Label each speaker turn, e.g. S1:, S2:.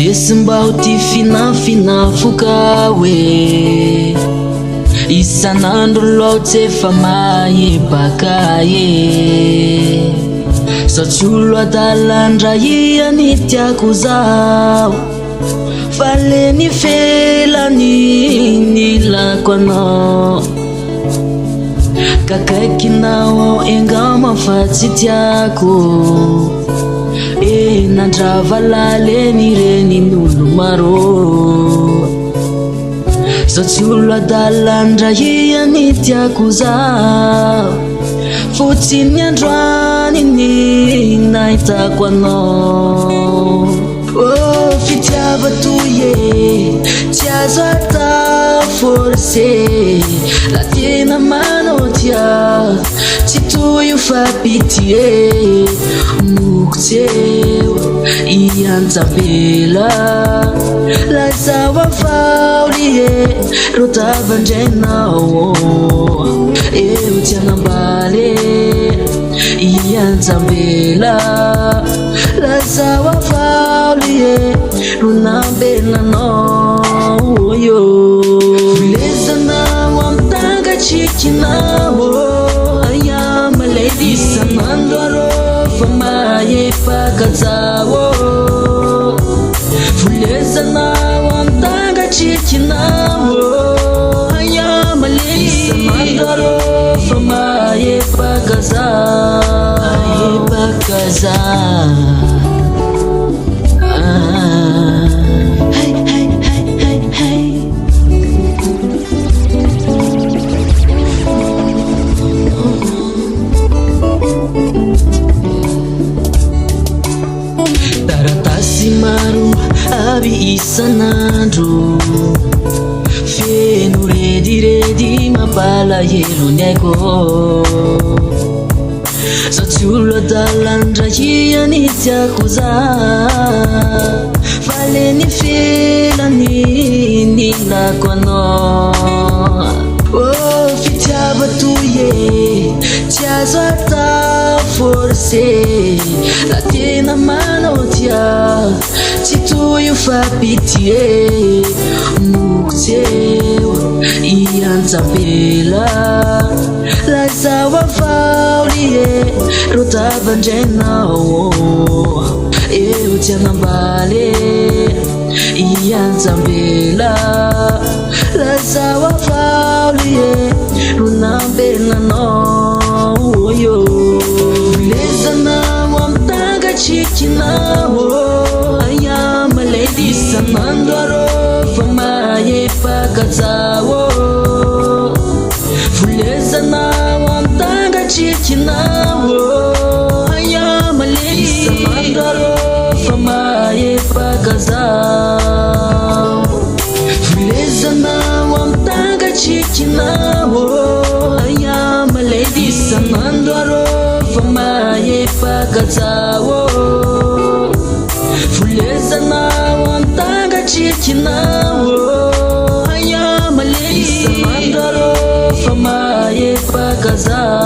S1: Desembao ty finafinafoka we isanandro loatsy efa mahebaka e satria olo adalandra iany tiako zao fa le ny felany nilako anao kakaikinao engama fa tsy tiako nandrava laleny renin'olo maro satria olo adalandra iany tiako zao fotsiny androany ny nahitako anao fitiava toy e tsy azo atao forcé la tena manao tia tsy toy fa pitié mokotseo ianjambela lazao avaoli e ro tavandrainao eo ty anambale ianjambela lazao avaoli e ro nambelanao yo lezanao amtangatsikinao ayamaledi isanandro arô fa mahepakazao fulezanao amtangatsikinao ayamaledi isanandro arô fa mahepakaza taratasi maro aby isanandro feno rediredy mampalahelo ny aiko satria olo adalandra iany tiako za fa le ny felany nilako anao fitiava toy e tsy azo atao forcé la tena manao tia tsy toy fa pitié mokotseo ianjambela lazao avaoli e ro tavandrainao eo ty anambale ianjambela lazao avaoli e ro nambelanao yo lezanao amtangatsikinao ayamaledi isanandro arô fa mahepakazao fulezanao amtangatsikinao ayamaledi isanandro arô fa mahepakazao fulezanao amtangatsikinao ayamaledi isanandro arô fa mahepakazao fulezanao amtangatsikinao ayamaledi isanandro arô fa mahepakazao